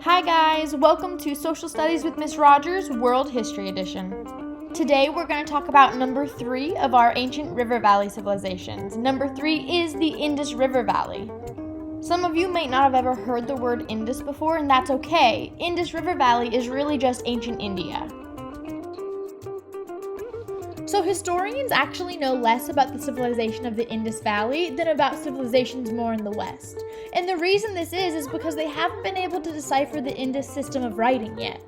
Hi guys, welcome to Social Studies with Miss Rogers World History Edition. Today we're going to talk about number 3 of our ancient river valley civilizations. Number 3 is the Indus River Valley. Some of you may not have ever heard the word Indus before, and that's okay. Indus River Valley is really just ancient India. So historians actually know less about the civilization of the Indus Valley than about civilizations more in the West. And the reason this is because they haven't been able to decipher the Indus system of writing yet.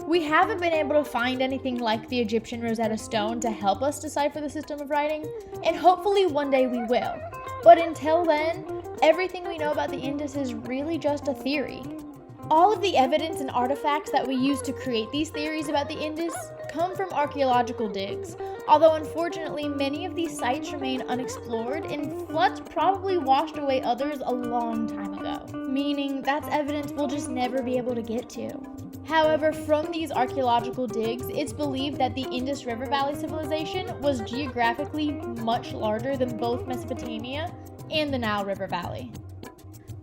We haven't been able to find anything like the Egyptian Rosetta Stone to help us decipher the system of writing, and hopefully one day we will. But until then, everything we know about the Indus is really just a theory. All of the evidence and artifacts that we use to create these theories about the Indus come from archaeological digs, although unfortunately many of these sites remain unexplored and floods probably washed away others a long time ago, meaning that's evidence we'll just never be able to get to. However, from these archaeological digs, it's believed that the Indus River Valley civilization was geographically much larger than both Mesopotamia and the Nile River Valley.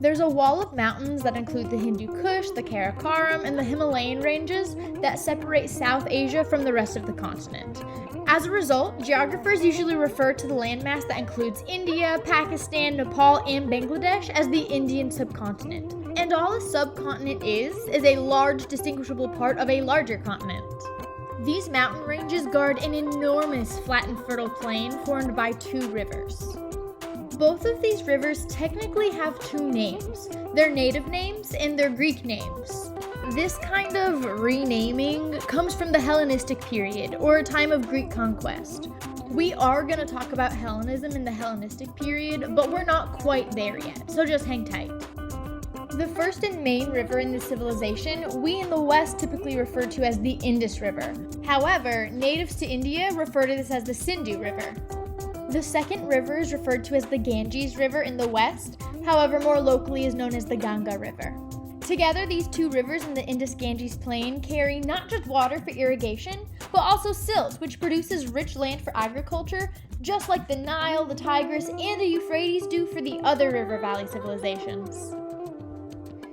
There's a wall of mountains that include the Hindu Kush, the Karakoram, and the Himalayan ranges that separate South Asia from the rest of the continent. As a result, geographers usually refer to the landmass that includes India, Pakistan, Nepal, and Bangladesh as the Indian subcontinent. And all a subcontinent is a large distinguishable part of a larger continent. These mountain ranges guard an enormous flat and fertile plain formed by 2 rivers. Both of these rivers technically have 2 names, their native names and their Greek names. This kind of renaming comes from the Hellenistic period, or a time of Greek conquest. We are going to talk about Hellenism in the Hellenistic period, but we're not quite there yet, so just hang tight. The first and main river in this civilization, we in the West typically refer to as the Indus River. However, natives to India refer to this as the Sindhu River. The second river is referred to as the Ganges River in the West, however more locally is known as the Ganga River. Together, these 2 rivers in the Indus-Ganges plain carry not just water for irrigation, but also silt, which produces rich land for agriculture, just like the Nile, the Tigris, and the Euphrates do for the other river valley civilizations.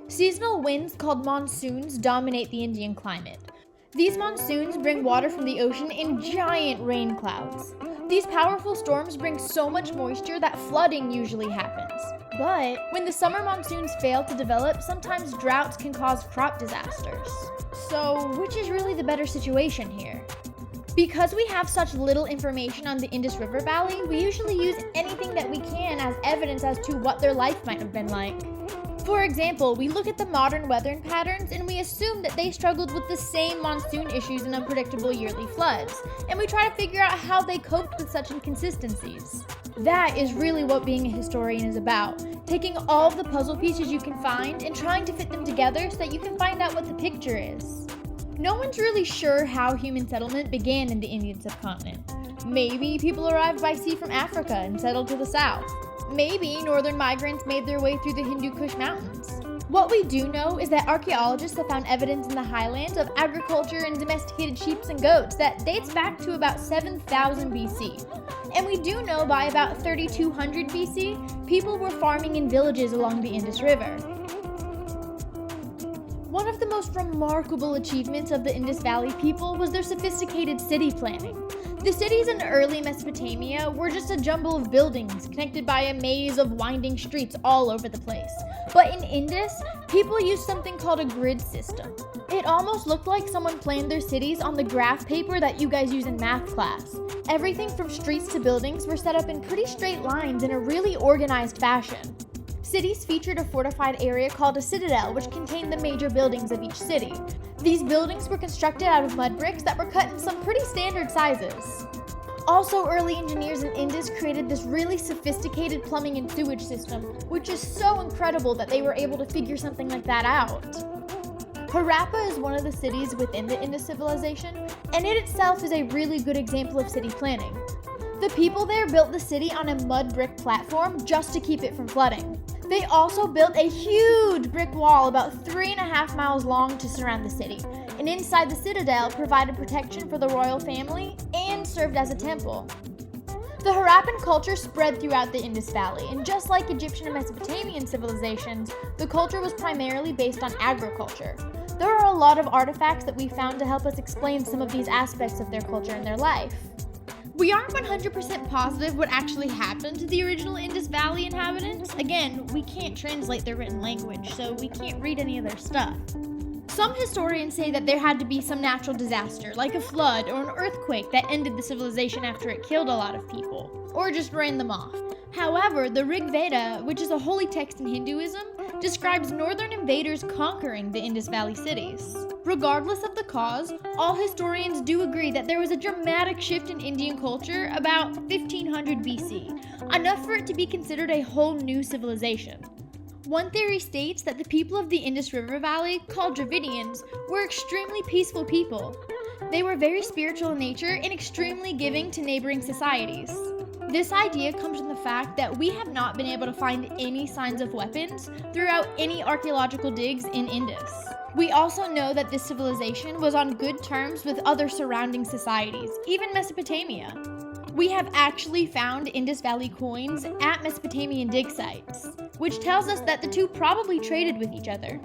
Seasonal winds called monsoons dominate the Indian climate. These monsoons bring water from the ocean in giant rain clouds. These powerful storms bring so much moisture that flooding usually happens. But when the summer monsoons fail to develop, sometimes droughts can cause crop disasters. So, which is really the better situation here? Because we have such little information on the Indus River Valley, we usually use anything that we can as evidence as to what their life might have been like. For example, we look at the modern weather patterns and we assume that they struggled with the same monsoon issues and unpredictable yearly floods, and we try to figure out how they coped with such inconsistencies. That is really what being a historian is about, taking all of the puzzle pieces you can find and trying to fit them together so that you can find out what the picture is. No one's really sure how human settlement began in the Indian subcontinent. Maybe people arrived by sea from Africa and settled to the south. Maybe northern migrants made their way through the Hindu Kush mountains. What we do know is that archaeologists have found evidence in the highlands of agriculture and domesticated sheep and goats that dates back to about 7,000 BC. And we do know by about 3,200 BC, people were farming in villages along the Indus River. One of the most remarkable achievements of the Indus Valley people was their sophisticated city planning. The cities in early Mesopotamia were just a jumble of buildings connected by a maze of winding streets all over the place. But in Indus, people used something called a grid system. It almost looked like someone planned their cities on the graph paper that you guys use in math class. Everything from streets to buildings were set up in pretty straight lines in a really organized fashion. Cities featured a fortified area called a citadel, which contained the major buildings of each city. These buildings were constructed out of mud bricks that were cut in some pretty standard sizes. Also, early engineers in Indus created this really sophisticated plumbing and sewage system, which is so incredible that they were able to figure something like that out. Harappa is one of the cities within the Indus civilization, and it itself is a really good example of city planning. The people there built the city on a mud brick platform just to keep it from flooding. They also built a huge brick wall about 3.5 miles long to surround the city, and inside the citadel provided protection for the royal family and served as a temple. The Harappan culture spread throughout the Indus Valley, and just like Egyptian and Mesopotamian civilizations, the culture was primarily based on agriculture. There are a lot of artifacts that we found to help us explain some of these aspects of their culture and their life. We aren't 100% positive what actually happened to the original Indus Valley inhabitants. Again, we can't translate their written language, so we can't read any of their stuff. Some historians say that there had to be some natural disaster, like a flood or an earthquake that ended the civilization after it killed a lot of people, or just ran them off. However, the Rig Veda, which is a holy text in Hinduism, describes northern invaders conquering the Indus Valley cities. Regardless of the cause, all historians do agree that there was a dramatic shift in Indian culture about 1500 BC, enough for it to be considered a whole new civilization. One theory states that the people of the Indus River Valley, called Dravidians, were extremely peaceful people. They were very spiritual in nature and extremely giving to neighboring societies. This idea comes from the fact that we have not been able to find any signs of weapons throughout any archaeological digs in Indus. We also know that this civilization was on good terms with other surrounding societies, even Mesopotamia. We have actually found Indus Valley coins at Mesopotamian dig sites, which tells us that the two probably traded with each other.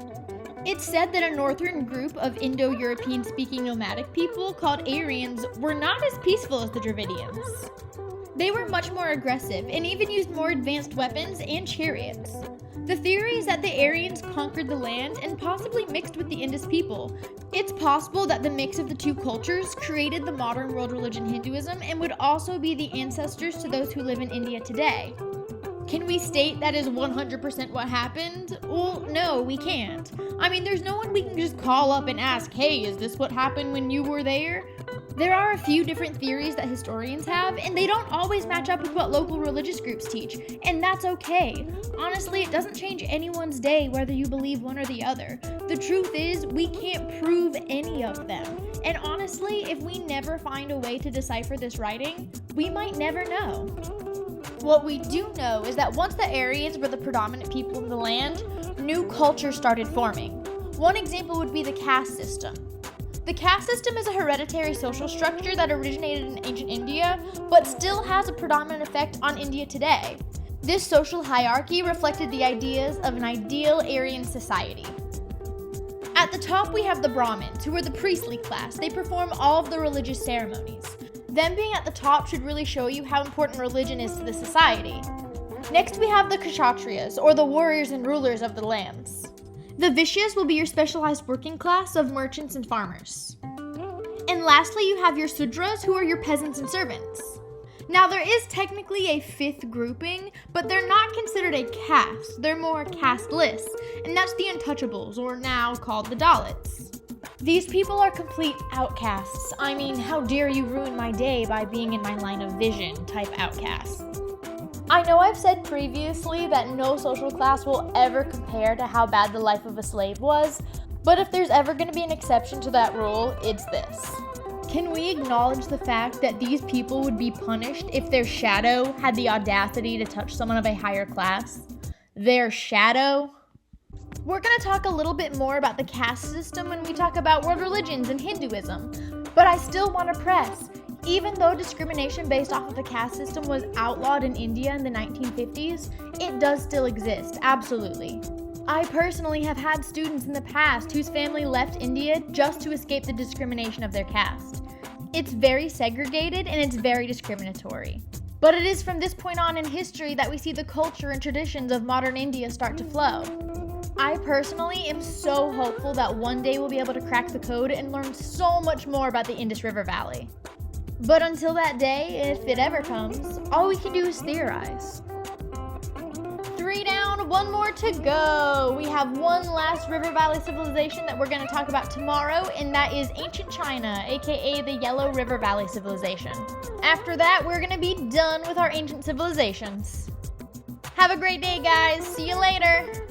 It's said that a northern group of Indo-European speaking nomadic people called Aryans were not as peaceful as the Dravidians. They were much more aggressive and even used more advanced weapons and chariots. The theory is that the Aryans conquered the land and possibly mixed with the Indus people. It's possible that the mix of the two cultures created the modern world religion Hinduism and would also be the ancestors to those who live in India today. Can we state that is 100% what happened? Well, no, we can't. I mean, there's no one we can just call up and ask, hey, is this what happened when you were there? There are a few different theories that historians have, and they don't always match up with what local religious groups teach, and that's okay. Honestly, it doesn't change anyone's day whether you believe one or the other. The truth is, we can't prove any of them. And honestly, if we never find a way to decipher this writing, we might never know. What we do know is that once the Aryans were the predominant people of the land, new cultures started forming. One example would be the caste system. The caste system is a hereditary social structure that originated in ancient India, but still has a predominant effect on India today. This social hierarchy reflected the ideas of an ideal Aryan society. At the top we have the Brahmins, who are the priestly class. They perform all of the religious ceremonies. Them being at the top should really show you how important religion is to the society. Next we have the Kshatriyas, or the warriors and rulers of the lands. The Vishyas will be your specialized working class of merchants and farmers. And lastly, you have your Sudras, who are your peasants and servants. Now, there is technically a fifth grouping, but they're not considered a caste. They're more casteless, and that's the untouchables, or now called the Dalits. These people are complete outcasts. I mean, how dare you ruin my day by being in my line of vision type outcasts. I know I've said previously that no social class will ever compare to how bad the life of a slave was, but if there's ever going to be an exception to that rule, it's this. Can we acknowledge the fact that these people would be punished if their shadow had the audacity to touch someone of a higher class? Their shadow? We're going to talk a little bit more about the caste system when we talk about world religions and Hinduism, but I still want to press. Even though discrimination based off of the caste system was outlawed in India in the 1950s, it does still exist, absolutely. I personally have had students in the past whose family left India just to escape the discrimination of their caste. It's very segregated and it's very discriminatory. But it is from this point on in history that we see the culture and traditions of modern India start to flow. I personally am so hopeful that one day we'll be able to crack the code and learn so much more about the Indus River Valley. But until that day, if it ever comes, all we can do is theorize. 3 down, 1 more to go. We have one last River Valley civilization that we're going to talk about tomorrow, and that is ancient China, aka the Yellow River Valley civilization. After that, we're going to be done with our ancient civilizations. Have a great day, guys. See you later.